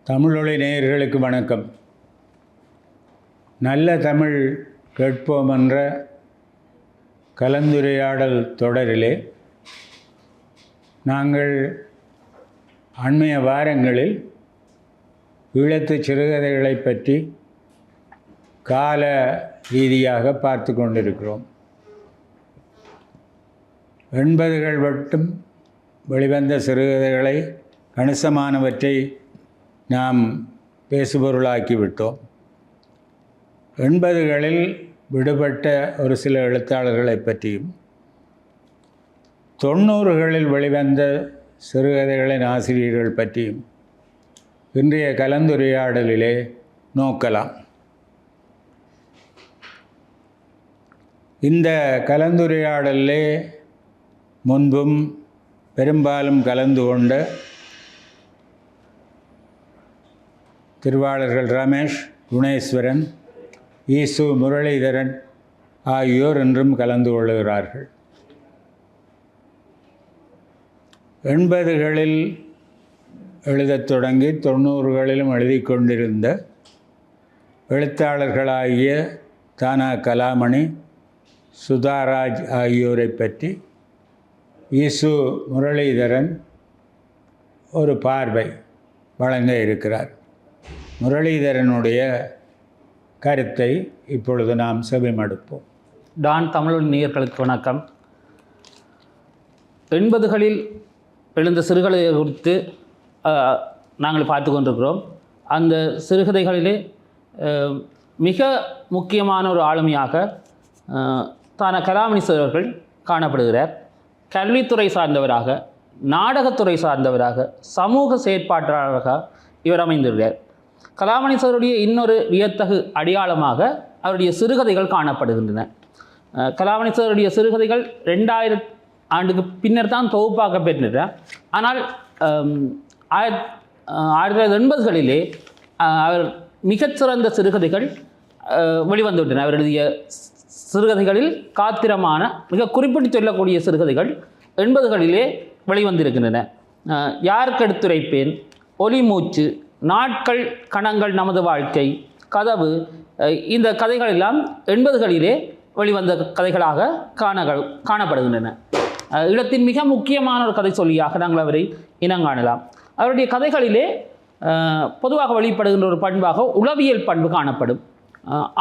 தமிழொலி நேயர்களுக்கு வணக்கம். நல்ல தமிழ் கேட்போம் என்ற கலந்துரையாடல் தொடரிலே நாங்கள் அண்மைய வாரங்களில் ஈழத்து சிறுகதைகளை பற்றி கால ரீதியாக பார்த்து கொண்டிருக்கிறோம். 80கள் மட்டும் வெளிவந்த சிறுகதைகளை கணிசமானவற்றை நாம் பேசுபொருளாக்கிவிட்டோம். 80களில் விடுபட்ட ஒரு சில எழுத்தாளர்களை பற்றியும் 90களில் வெளிவந்த சிறுகதைகளின் ஆசிரியர்கள் பற்றியும் இன்றைய கலந்துரையாடலிலே நோக்கலாம். இந்த கலந்துரையாடலிலே முன்பும் பெரும்பாலும் கலந்து கொண்ட திருவாளர்கள் ரமேஷ், குணேஸ்வரன், ஈசு, முரளிதரன் ஆகியோர் இன்றும் கலந்து கொள்கிறார்கள். 80களில் எழுதத் தொடங்கி 90களிலும் எழுதி கொண்டிருந்த எழுத்தாளர்களாகிய தானா கலாமணி, சுதாராஜ் ஆகியோரை பற்றி ஈசு முரளிதரன் ஒரு பார்வை வழங்க இருக்கிறார். முரளிதரனுடைய கருத்தை இப்பொழுது நாம் செவிமடுப்போம். டான் தமிழொலி நேயர்களுக்கு வணக்கம். 80களில் எழுந்த சிறுகதை குறித்து நாங்கள் பார்த்து கொண்டிருக்கிறோம். அந்த சிறுகதைகளிலே மிக முக்கியமான ஒரு ஆளுமையாக தான கலாமணி அவர்கள் காணப்படுகிறார். கல்வித்துறை சார்ந்தவராக, நாடகத்துறை சார்ந்தவராக, சமூக செயற்பாட்டாளராக இவர் அமைந்துள்ளார். கலாமணி சாருடைய இன்னொரு வியத்தகு அடையாளமாக அவருடைய சிறுகதைகள் காணப்படுகின்றன. கலாமணி சாருடைய சிறுகதைகள் 2000 ஆண்டுக்கு பின்னர் தான் தொகுப்பாக பெற்றன. ஆனால் 1980களிலே அவர் மிகச்சிறந்த சிறுகதைகள் வெளிவந்துவிட்டன. அவர் எழுதிய சிறுகதைகளில் காத்திரமான மிக குறிப்பிட்டு சொல்லக்கூடிய சிறுகதைகள் 80களிலே வெளிவந்திருக்கின்றன. யாருக்கெடுத்துரைப்பேன், ஒலி மூச்சு, நாட்கள் கணங்கள் நமது வாழ்க்கை, கதவு, இந்த கதைகள் எல்லாம் 80களிலே வெளிவந்த கதைகளாக காணப்படுகின்றன. ஈழத்தின் மிக முக்கியமான ஒரு கதை சொல்லியாக நாங்கள் அவரை இனங்காணலாம். அவருடைய கதைகளிலே பொதுவாக வெளிப்படுகின்ற ஒரு பண்பாக உளவியல் பண்பு காணப்படும்.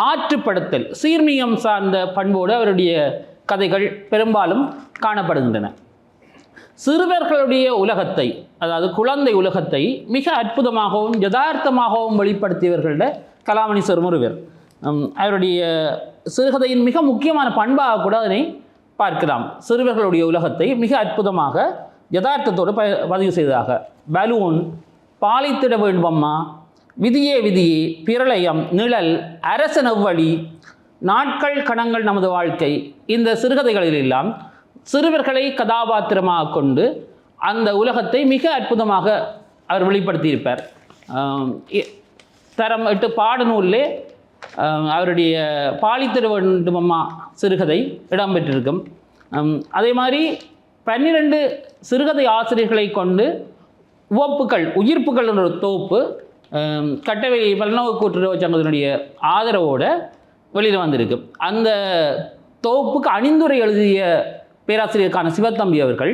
ஆற்றுப்படுத்தல், சீர்மியம் சார்ந்த பண்போடு அவருடைய கதைகள் பெரும்பாலும் காணப்படுகின்றன. சிறுவர்களுடைய உலகத்தை, அதாவது குழந்தை உலகத்தை மிக அற்புதமாகவும் யதார்த்தமாகவும் வெளிப்படுத்தியவர்களிட கலாமணி சார் ஒருவர். அவருடைய சிறுகதையின் மிக முக்கியமான பண்பாக கூட அதனை பார்க்கலாம். சிறுவர்களுடைய உலகத்தை மிக அற்புதமாக யதார்த்தத்தோடு பதிவு செய்ததாக. பலூன், பாலித்திட வேண்டுமம்மா, விதியே விதியே, பிரளயம், நிழல், அரசன் எவ்வழி, நாட்கள் கணங்கள் நமது வாழ்க்கை, இந்த சிறுகதைகளிலெல்லாம் சிறுவர்களை கதாபாத்திரமாக கொண்டு அந்த உலகத்தை மிக அற்புதமாக அவர் வெளிப்படுத்தியிருப்பார். தரம் 8 பாடநூலிலே அவருடைய பாலித்திட வேண்டுமம்மா சிறுகதை இடம்பெற்றிருக்கும். அதே மாதிரி 12 சிறுகதை ஆசிரியர்களை கொண்டு உவப்புகள், உயிர்ப்புகள் என்ற ஒரு தொகுப்பு கட்டளை பல்நோக்கு கூட்டுறவு சங்கத்தினுடைய ஆதரவோடு வெளியில் வந்திருக்கு. அந்த தொகுப்புக்கு அணிந்துரை எழுதிய பேராசிரியருக்கான சிவத்தம்பி அவர்கள்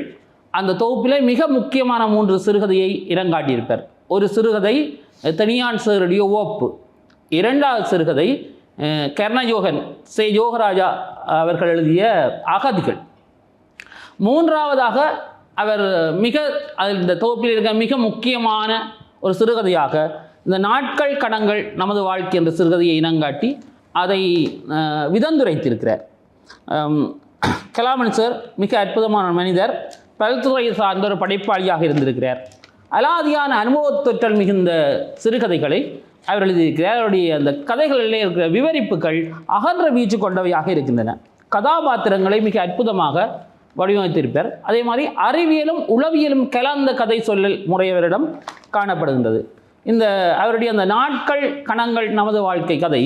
அந்த தொகுப்பிலே மிக முக்கியமான 3 சிறுகதையை இடங்காட்டியிருப்பார். ஒரு சிறுகதை தனியான் சாருடைய ஓப்பு, 2வது சிறுகதை கர்ணயோகன் சே யோகராஜா அவர்கள் எழுதிய அகதிகள், 3வதாக அவர் இந்த தொகுப்பில் இருக்க மிக முக்கியமான ஒரு சிறுகதையாக இந்த நாட்கள் கணங்கள் நமது வாழ்க்கை என்ற சிறுகதையை இனங்காட்டி அதை விதந்துரைத்திருக்கிறார். கலாமணி சார் மிக அற்புதமான மனிதர், பல்துறை சார்ந்த ஒரு படைப்பாளியாக இருந்திருக்கிறார். அலாதியான அனுபவத்தொற்றல் மிகுந்த சிறுகதைகளை அவர் எழுதியிருக்கிறார். அவருடைய அந்த கதைகளிலே இருக்கிற விவரிப்புகள் அகன்ற வீச்சு கொண்டவையாக இருக்கின்றன. கதாபாத்திரங்களை மிக அற்புதமாக வடிவமைத்திருப்பார். அதே மாதிரி அறிவியலும் உளவியலும் கலந்த கதை சொல்லல் முறையவரிடம் காணப்படுகின்றது. அவருடைய அந்த நாட்கள் கணங்கள் நமது வாழ்க்கை கதை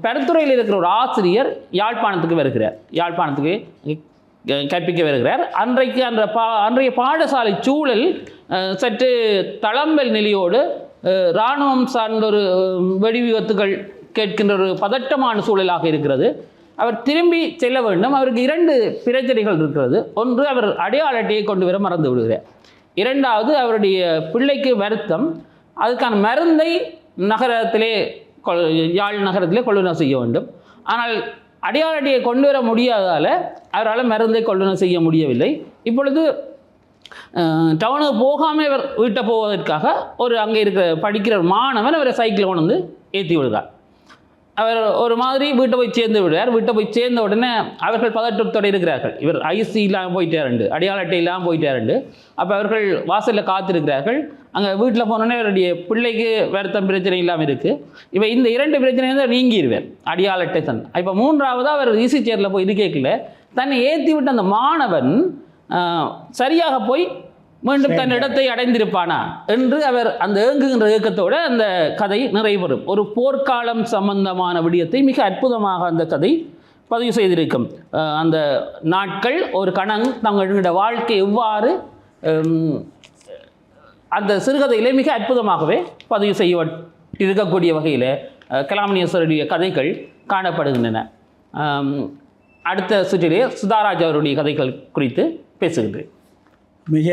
பெருந்துறையில் இருக்கிற ஒரு ஆசிரியர் யாழ்ப்பாணத்துக்கு வருகிறார். யாழ்ப்பாணத்துக்கு கற்பிக்க வருகிறார். அன்றைய பாடசாலை சூழல் சற்று தளம்பல் நிலையோடு இராணுவம் சார்ந்த ஒரு வெடி விபத்துகள் கேட்கின்ற ஒரு பதட்டமான சூழலாக இருக்கிறது. அவர் திரும்பி செல்ல வேண்டும். அவருக்கு 2 பிரச்சனைகள் இருக்கிறது. ஒன்று, அவர் அடையாள அட்டையை கொண்டு வர மறந்து விடுகிறார். 2வது, அவருடைய பிள்ளைக்கு வருத்தம். அதுக்கான மருந்தை நகரத்திலே யாழ் நகரத்திலே கொள்ளுநர் செய்ய வேண்டும். ஆனால் அடையாள அட்டையை கொண்டு வர முடியாததால் அவரால் மருந்தை கொள்ளுநர் செய்ய முடியவில்லை. இப்பொழுது டவுனுக்கு போகாமல் இவர் வீட்டை போவதற்காக அங்கே இருக்கிற படிக்கிற மாணவன் அவரை சைக்கிளை கொண்டு வந்து ஏற்றி விடுகிறார். அவர் ஒரு மாதிரி வீட்டை போய் சேர்ந்து விடுறார். வீட்டை போய் சேர்ந்த உடனே அவர்கள் பதற்றத்தோடு இருக்கிறார்கள். இவர் ஐசி இல்லாமல் போயிட்டாருண்டு, அடையாள அட்டை இல்லாமல் போயிட்டாருண்டு. அப்போ அவர்கள் வாசலில் காத்திருக்கிறார்கள். அங்கே வீட்டில் போனோடனே அவருடைய பிள்ளைக்கு வருத்தம் பிரச்சனை இல்லாமல் இருக்குது. இப்போ இந்த 2 பிரச்சனையும் தான் நீங்கிடுவார் அடையாள அட்டை தன். இப்போ 3வது, அவர் ஈசி சேரில் போய் இது கேட்கல, தன்னை ஏற்றி விட்ட அந்த மாணவன் சரியாக போய் மீண்டும் தன் இடத்தை அடைந்திருப்பானா என்று அவர் அந்த ஏங்குகின்ற இயக்கத்தோடு அந்த கதை நிறைவேறும். ஒரு போர்க்காலம் சம்பந்தமான விடயத்தை மிக அற்புதமாக அந்த கதை பதிவு செய்திருக்கும். அந்த நாட்கள் ஒரு கணம் தங்களுடைய வாழ்க்கை எவ்வாறு அந்த சிறுகதையிலே மிக அற்புதமாகவே பதிவு செய்ய இருக்கக்கூடிய வகையில் கலாமணியேஸ்வருடைய கதைகள் காணப்படுகின்றன. அடுத்த சுற்றிலே சுதாராஜ் அவருடைய கதைகள் குறித்து பேசுகின்றேன். மிக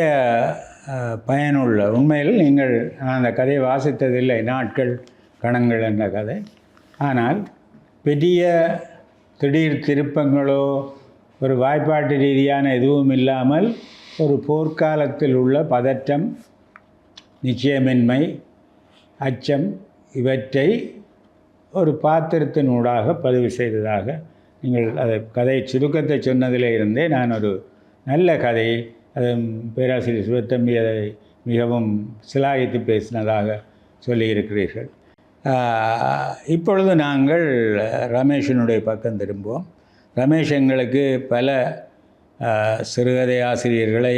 பயனுள்ள, உண்மையில் நீங்கள் அந்த கதையை வாசித்ததில்லை, நாட்கள் கணங்கள் என்ற கதை. ஆனால் பெரிய திடீர் திருப்பங்களோ ஒரு வாய்ப்பாட்டு ரீதியான எதுவும் இல்லாமல் ஒரு போர்க்காலத்தில் உள்ள பதற்றம், நிச்சயமின்மை, அச்சம் இவற்றை ஒரு பாத்திரத்தினூடாக பதிவு செய்ததாக நீங்கள் அதை கதை சுருக்கத்தை சொன்னதிலே இருந்தே நான் ஒரு நல்ல கதை, அது பேராசிரியர் சிவத்தம்பி அதை மிகவும் சிலாகித்து பேசினதாக சொல்லியிருக்கிறீர்கள். இப்பொழுது நாங்கள் ரமேஷனுடைய பக்கம் திரும்புவோம். ரமேஷ் எங்களுக்கு பல சிறுகதை ஆசிரியர்களை,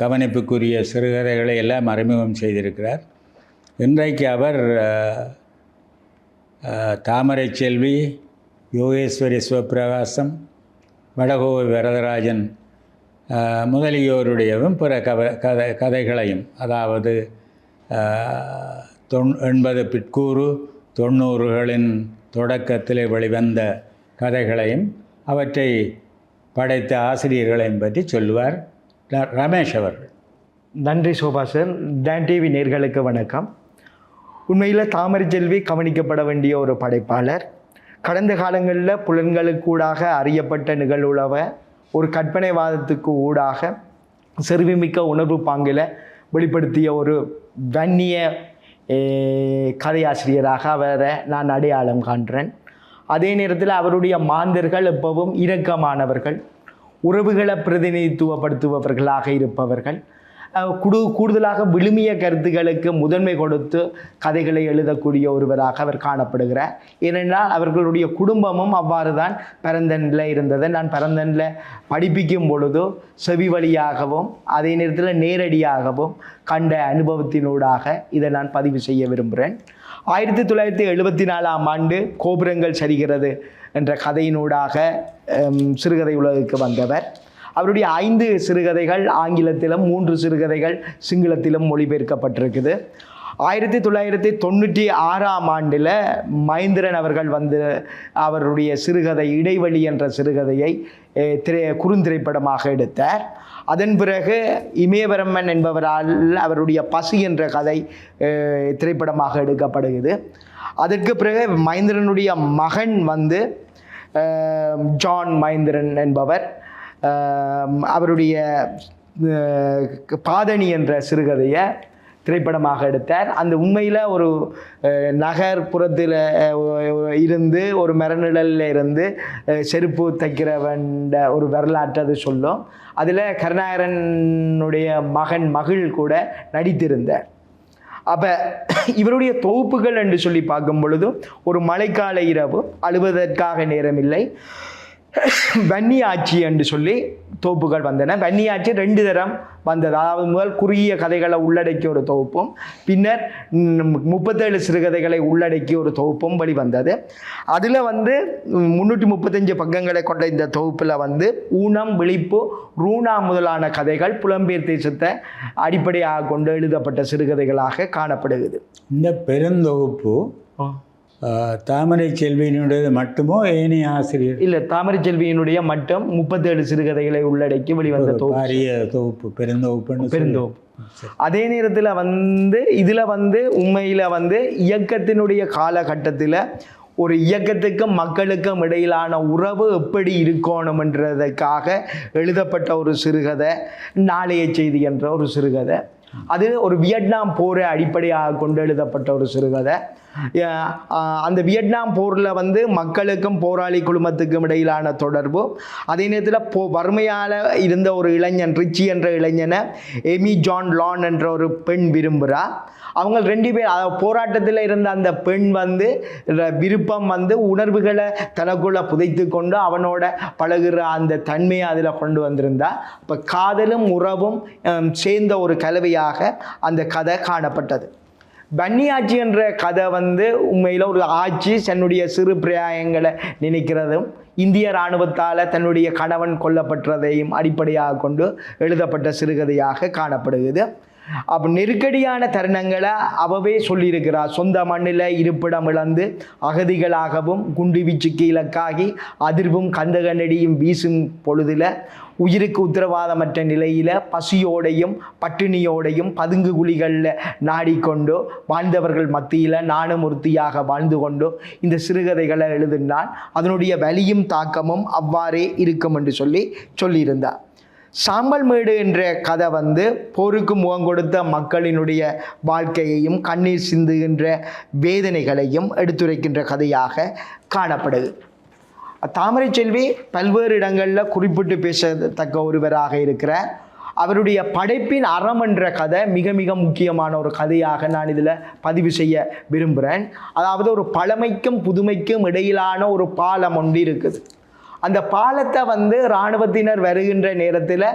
கவனிப்புக்குரிய சிறுகதைகளை எல்லாம் அறிமுகம் செய்திருக்கிறார். இன்றைக்கு அவர் தாமரை செல்வி, யோகேஸ்வரி சிவபிரகாசம், வடகோவை வரதராஜன் முதலியோருடையவும் பிற கதைகளையும், அதாவது 80 பிற்கூறு 90களின் தொடக்கத்தில் வெளிவந்த கதைகளையும் அவற்றை படைத்த ஆசிரியர்களையும் பற்றி சொல்லுவார் ரமேஷ் அவர்கள். நன்றி சோபா சார். டான் டிவி நேயர்களுக்கு வணக்கம். உண்மையில் தாமரை செல்வி கவனிக்கப்பட வேண்டிய ஒரு படைப்பாளர். கடந்த காலங்களில் புலன்களுக்கூடாக அறியப்பட்ட நிகழ்வுளவ ஒரு கற்பனைவாதத்துக்கு ஊடாக செருவிமிக்க உணர்வு பாங்கில் வெளிப்படுத்திய ஒரு வன்னிய கதையாசிரியராக அவரை நான் அடையாளம் காண்கிறேன். அதே நேரத்தில் அவருடைய மாந்தர்கள் எப்பவும் இரக்கமானவர்கள், உறவுகளை பிரதிநிதித்துவப்படுத்துபவர்களாக இருப்பவர்கள், கூடுதலாக விழுமிய கருத்துக்களுக்கு முதன்மை கொடுத்து கதைகளை எழுதக்கூடிய ஒருவராக அவர் காணப்படுகிறார். ஏனென்றால் அவர்களுடைய குடும்பமும் அவ்வாறு தான் பரந்தனில் இருந்தது. நான் பரந்தனில் படிப்பிக்கும் பொழுதோ செவி வழியாகவும் அதே நேரத்தில் நேரடியாகவும் கண்ட அனுபவத்தினூடாக இதை நான் பதிவு செய்ய விரும்புகிறேன். 1974ஆம் ஆண்டு கோபுரங்கள் சரிகிறது என்ற கதையினூடாக சிறுகதை உலகுக்கு வந்தவர். அவருடைய 5 சிறுகதைகள் ஆங்கிலத்திலும் 3 சிறுகதைகள் சிங்களத்திலும் மொழிபெயர்க்கப்பட்டிருக்குது. 1996ஆம் ஆண்டில் மகேந்திரன் அவர்கள் வந்து அவருடைய சிறுகதை இடைவெளி என்ற சிறுகதையை குறுந்திரைப்படமாக எடுத்தார். அதன் பிறகு இமயவரம்மன் என்பவரால் அவருடைய பசி என்ற கதை திரைப்படமாக எடுக்கப்படுகிறது. அதற்கு பிறகு மகேந்திரனுடைய மகன் வந்து ஜான் மகேந்திரன் என்பவர் அவருடைய பாதணி என்ற சிறுகதையை திரைப்படமாக எடுத்தார். அந்த உண்மையில் ஒரு நகர்ப்புறத்தில் இருந்து ஒரு மரநிழலில் இருந்து செருப்பு தைக்கிறவண்ட ஒரு வரலாற்று அது சொல்லும். அதில் கருணாகரனுடைய மகள் கூட நடித்திருந்தார். அப்போ இவருடைய தொகுப்புகள் என்று சொல்லி பார்க்கும் பொழுது ஒரு மழைக்கால இரவு, அழுவதற்காக நேரமில்லை, வன்னி ஆட்சி என்று சொல்லி தொகுப்புகள் வந்தன. வன்னி ஆட்சி 2 தரம் வந்தது. அதாவது முதல் குறுகிய கதைகளை உள்ளடக்கிய ஒரு தொகுப்பும், பின்னர் 37 சிறுகதைகளை உள்ளடக்கிய ஒரு தொகுப்பும் வெளிவந்தது. அதில் 335 பக்கங்களை கொண்ட இந்த தொகுப்பில் ஊனம், விழிப்பு, ரூணா முதலான கதைகள் புலம்பெயர் தேசத்தை அடிப்படையாக கொண்டு எழுதப்பட்ட சிறுகதைகளாக காணப்படுகிறது. இந்த பெருந்தொகுப்பு தாமரை செல்வியினுடைய மட்டுமோ ஏனைய ஆசிரியர்? இல்லை, தாமரை செல்வியினுடைய மட்டும் 37 சிறுகதைகளை உள்ளடக்கி வெளிவந்த தொகுப்பு பெருந்தொகுப்பு. அதே நேரத்தில் இதில் உண்மையில் இயக்கத்தினுடைய காலகட்டத்தில் ஒரு இயக்கத்துக்கும் மக்களுக்கும் இடையிலான உறவு எப்படி இருக்கணும்ன்றதுக்காக எழுதப்பட்ட ஒரு சிறுகதை நாளைய செய்தி என்ற ஒரு சிறுகதை. அது ஒரு வியட்நாம் போரை அடிப்படையாக கொண்டு எழுதப்பட்ட ஒரு சிறுகதை. அந்த வியட்நாம் போரில் மக்களுக்கும் போராளி குழுமத்துக்கும் இடையிலான தொடர்பு, அதே நேரத்தில் வறுமையால் இருந்த ஒரு இளைஞன் ரிச்சி என்ற இளைஞனை எமி ஜான் லான் என்ற ஒரு பெண் விரும்புகிறா. அவங்க 2 பேர் போராட்டத்தில் இருந்த அந்த பெண் விருப்பம் உணர்வுகளை தனக்குள்ள புதைத்து கொண்டு அவனோட பழகுற அந்த தன்மையை அதில் கொண்டு வந்திருந்தா. இப்போ காதலும் உறவும் சேர்ந்த ஒரு கலவையாக அந்த கதை காணப்பட்டது. வன்னி ஆட்சி என்ற கதை உண்மையில் ஒரு ஆட்சி தன்னுடைய சிறு பிராயங்களை நினைக்கிறதும், இந்திய இராணுவத்தால் தன்னுடைய கணவன் கொல்லப்பட்டதையும் அடிப்படையாக கொண்டு எழுதப்பட்ட சிறுகதையாக காணப்படுகிறது. அப்போ நெருக்கடியான தருணங்களை அவவே சொல்லியிருக்கிறார். சொந்த மண்ணில் இருப்பிடம் இழந்து அகதிகளாகவும் குண்டுவீச்சுக்கு இலக்காகி அதிர்வும் கந்தகநடியும் வீசும் பொழுதில் உயிருக்கு உத்தரவாதமற்ற நிலையில் பசியோடையும் பட்டினியோடையும் பதுங்கு குழிகளில் நாடிக்கொண்டு வாழ்ந்தவர்கள் மத்தியில் நானும் ஒருத்தியாக வாழ்ந்து கொண்டு இந்த சிறுகதைகளை எழுதினால் அதனுடைய வலியும் தாக்கமும் அவ்வாறே இருக்கும் என்று சொல்லியிருந்தார். சாம்பல் மேடு என்ற கதை போருக்கு முகம் கொடுத்த மக்களினுடைய வாழ்க்கையையும் கண்ணீர் சிந்துகின்ற வேதனைகளையும் எடுத்துரைக்கின்ற கதையாக காணப்படுது. தாமரை செல்வி பல்வேறு இடங்களில் குறிப்பிட்டு பேசத்தக்க ஒருவராக இருக்கிறார். அவருடைய படைப்பின் அறம் என்ற கதை மிக மிக முக்கியமான ஒரு கதையாக நான் இதில் பதிவு செய்ய விரும்புகிறேன். அதாவது ஒரு பழமைக்கும் புதுமைக்கும் இடையிலான ஒரு பாலம் ஒன்று இருக்குது. அந்த பாலத்தை இராணுவத்தினர் வருகின்ற நேரத்தில்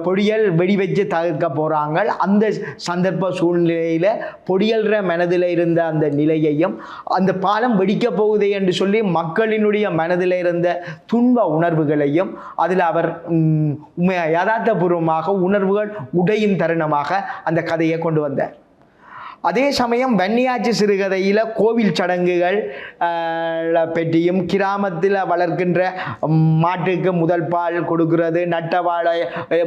பொடியல் வெடி வச்சு தவிர்க்க போகிறாங்க. அந்த சந்தர்ப்ப சூழ்நிலையில் பொடியல்ற மனதில் இருந்த அந்த நிலையையும் அந்த பாலம் வெடிக்க போகுதே என்று சொல்லி மக்களினுடைய மனதில் இருந்த துன்ப உணர்வுகளையும் அதில் அவர் யதார்த்தபூர்வமாக உணர்வுகள் உடையும் தருணமாக அந்த கதையை கொண்டு வந்தார். அதே சமயம் வன்னியாட்சி சிறுகதையில் கோவில் சடங்குகள் பற்றியும், கிராமத்தில் வளர்க்கின்ற மாட்டுக்கு முதல் பால் கொடுக்கிறது, நட்ட வாழை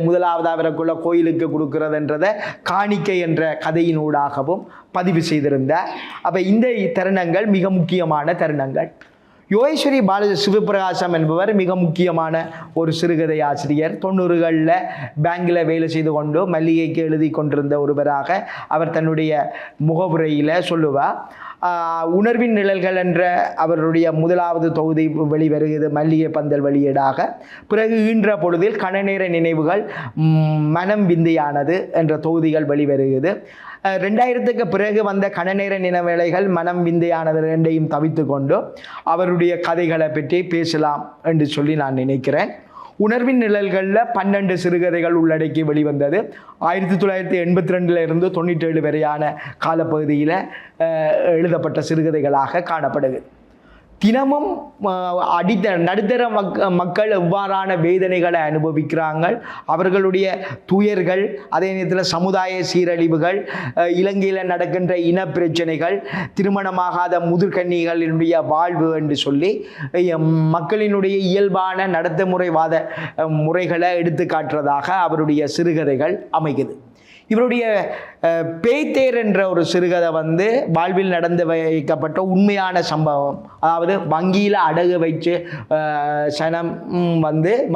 முதலாவது அவருக்குள்ள கோயிலுக்கு கொடுக்கிறதுன்றதை காணிக்கை என்ற கதையினூடாகவும் பதிவு செய்திருந்தார். அப்போ இந்த தருணங்கள் மிக முக்கியமான தருணங்கள். யோகேஸ்வரி சிவபிரகாசம் என்பவர் மிக முக்கியமான ஒரு சிறுகதை ஆசிரியர். 90களில் பேங்கில் வேலை செய்து கொண்டு மல்லிகைக்கு எழுதி கொண்டிருந்த ஒருவராக அவர் தன்னுடைய முகவுரையில் சொல்லுவார். உணர்வின் நிழல்கள் என்ற அவருடைய முதலாவது தொகுதி வெளிவருகிறது மல்லிகை பந்தல் வெளியீடாக. பிறகு ஈன்ற பொழுதில் கணநேர நினைவுகள், மனம் விந்தையானது என்ற தொகுதிகள் வெளிவருகிறது. 2000க்கு பிறகு வந்த கணநேர நினைவேளைகள், மனம் விந்தையானது ரெண்டையும் தவித்து கொண்டு அவருடைய கதைகளை பற்றி பேசலாம் என்று சொல்லி நான் நினைக்கிறேன். உணர்வின் நிழல்களில் 12 சிறுகதைகள் உள்ளடக்கி வெளிவந்தது. 1982 இருந்து 97 வரையான காலப்பகுதியில் எழுதப்பட்ட சிறுகதைகளாக காணப்படுது. தினமும் நடுத்தர மக்கள் எவ்வாறான வேதனைகளை அனுபவிக்கிறாங்க, அவர்களுடைய துயர்கள், அதே நேரத்தில் சமுதாய சீரழிவுகள், இலங்கையில் நடக்கின்ற இனப்பிரச்சனைகள், திருமணமாகாத முதிர்கன்னிகளினுடைய வாழ்வு என்று சொல்லி மக்களினுடைய இயல்பான நடத்தைமுறைவாத முறைகளை எடுத்து காட்டுறதாக அவருடைய சிறுகதைகள் அமைகிறது. இவருடைய பேய்தேர் என்ற ஒரு சிறுகதை வாழ்வில் நடந்து வைக்கப்பட்ட உண்மையான சம்பவம். அதாவது வங்கியில் அடகு வச்சு சனம்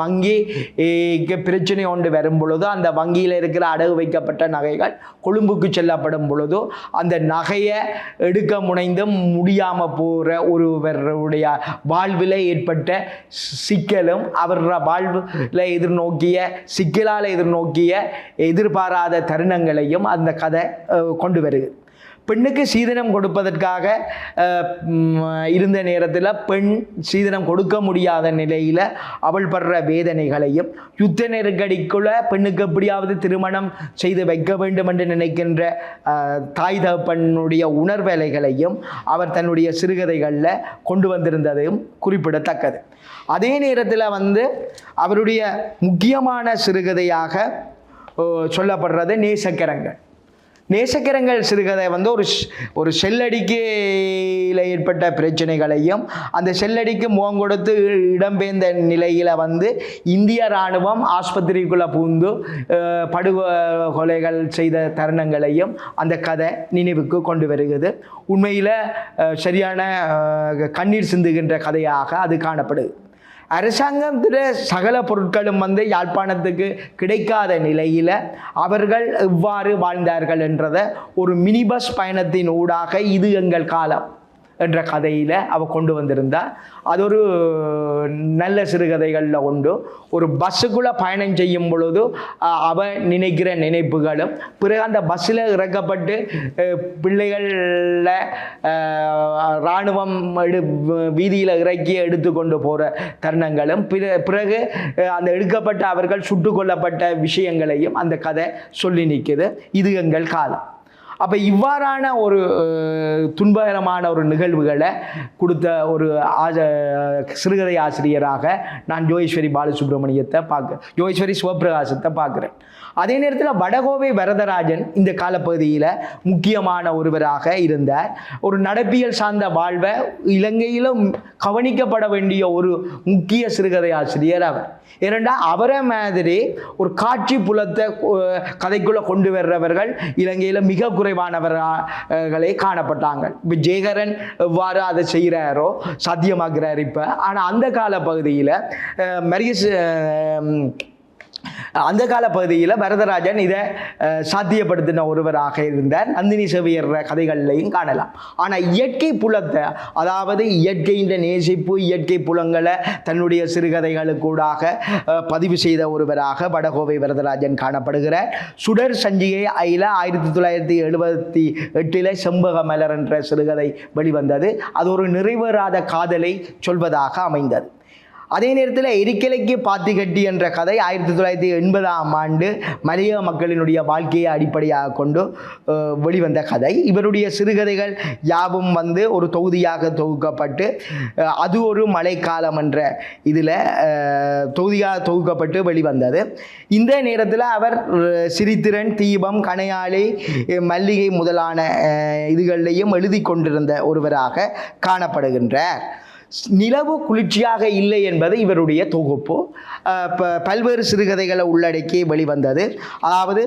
வங்கிக்கு பிரச்சனை ஒன்று வரும் பொழுது அந்த வங்கியில் இருக்கிற அடகு வைக்கப்பட்ட நகைகள் கொழும்புக்கு செல்லப்படும் பொழுது அந்த நகையை எடுக்க முனைந்தும் முடியாமல் போகிற ஒருவருடைய வாழ்வில் ஏற்பட்ட சிக்கலும் அவர வாழ்வில் எதிர்நோக்கிய சிக்கலால் எதிர்நோக்கிய எதிர்பாராத தருணங்களையும் அந்த கதை கொண்டு வருது. பெண்ணுக்கு சீதனம் கொடுப்பதற்காக இருந்த நேரத்தில் பெண் சீதனம் கொடுக்க முடியாத நிலையில் அவள் படுற வேதனைகளையும், யுத்த நெருக்கடிக்குள்ள பெண்ணுக்கு எப்படியாவது திருமணம் செய்து வைக்க வேண்டும் என்று நினைக்கின்ற தாய் தகப்பனுடைய உணர்வேலைகளையும் அவர் தன்னுடைய சிறுகதைகளில் கொண்டு வந்திருந்ததையும் குறிப்பிடத்தக்கது. அதே நேரத்தில் அவருடைய முக்கியமான சிறுகதையாக சொல்லப்படுறது நேசக்கரங்கள். நேசக்கரங்கள் சிறுகதை ஒரு செல்லடிக்கையில் ஏற்பட்ட பிரச்சனைகளையும், அந்த செல்லடிக்கு முகம் கொடுத்து இடம்பெயர்ந்த நிலையில் இந்திய இராணுவம் ஆஸ்பத்திரிக்குள்ளே பூந்து படுகொலைகள் செய்த தருணங்களையும் அந்த கதை நினைவுக்கு கொண்டு வருகிறது. உண்மையில் சரியான கண்ணீர் சிந்துகின்ற கதையாக அது காணப்படுது. அரசாங்கத்தில் சகல பொருட்களும் யாழ்ப்பாணத்துக்கு கிடைக்காத நிலையில் அவர்கள் எவ்வாறு வாழ்ந்தார்கள் என்றதை ஒரு மினி பஸ் பயணத்தின் ஊடாக இது எங்கள் காலம் என்ற கதையில் அவள் கொண்டு வந்திருந்தாள். அது ஒரு நல்ல சிறுகதைகளில் உண்டு. ஒரு பஸ்ஸுக்குள்ளே பயணம் செய்யும் பொழுது அவள் நினைக்கிற நினைப்புகளும், பிறகு அந்த பஸ்ஸில் இறக்கப்பட்டு பிள்ளைகளில் இராணுவம் வீதியில் இறக்கி எடுத்து கொண்டு போகிற தருணங்களும், பிறகு அந்த எடுக்கப்பட்ட அவர்கள் சுட்டு கொல்லப்பட்ட விஷயங்களையும் அந்த கதை சொல்லி நிற்குது. இது எங்கள் காலம். அப்போ இவ்வாறான ஒரு துன்பகரமான ஒரு நிகழ்வுகளை கொடுத்த ஒரு சிறுகதை ஆசிரியராக நான் ஜோகேஸ்வரி பாலசுப்ரமணியத்தை ஜோகேஸ்வரி சிவபிரகாசத்தை பார்க்குறேன். அதே நேரத்தில் வடகோவை வரதராஜன் இந்த காலப்பகுதியில் முக்கியமான ஒருவராக இருந்தார். ஒரு நடப்பியல் சார்ந்த வாழ்வை இலங்கையிலும் கவனிக்கப்பட வேண்டிய ஒரு முக்கிய சிறுகதை ஆசிரியர் அவர். ஏனென்றால் அவரை மாதிரி ஒரு காட்சி புலத்தை கதைக்குள்ளே கொண்டு வர்றவர்கள் இலங்கையில் மிக குறைவானவர்களே காணப்பட்டாங்க. இப்போ ஜெயகரன் எவ்வாறு அதை செய்கிறாரோ சாத்தியமாக்குறார் இப்போ. ஆனால் அந்த கால பகுதியில் அந்த கால பகுதியில் வரதராஜன் இதை சாத்தியப்படுத்தின ஒருவராக இருந்தார். நந்தினி செவியர் கதைகள்லையும் காணலாம். ஆனால் இயற்கை புலத்தை, அதாவது இயற்கையின் நேசிப்பு, இயற்கை புலங்களை தன்னுடைய சிறுகதைகளுக்கூடாக பதிவு செய்த ஒருவராக வடகோவை வரதராஜன் காணப்படுகிறார். சுடர் சஞ்சிகை 1978 செம்பக மலர் என்ற சிறுகதை வெளிவந்தது. அது ஒரு நிறைவேறாத காதலை சொல்வதாக அமைந்தது. அதே நேரத்தில் எரிக்கலைக்கு பாத்தி கட்டி என்ற கதை 1980 மலையக மக்களினுடைய வாழ்க்கையை அடிப்படையாக கொண்டு வெளிவந்த கதை. இவருடைய சிறுகதைகள் யாவும் ஒரு தொகுதியாக தொகுக்கப்பட்டு அது ஒரு மழைக்காலம் என்ற இதில் தொகுதியாக தொகுக்கப்பட்டு வெளிவந்தது. இந்த நேரத்தில் அவர் சிரித்திரன், தீபம், கணையாளி, மல்லிகை முதலான இதுகளையும் எழுதி கொண்டிருந்த ஒருவராக காணப்படுகின்றார். நிலவு குளிர்ச்சியாக இல்லை என்பது இவருடைய தொகுப்பு. பல்வேறு சிறுகதைகளை உள்ளடக்கி வெளிவந்தது. அதாவது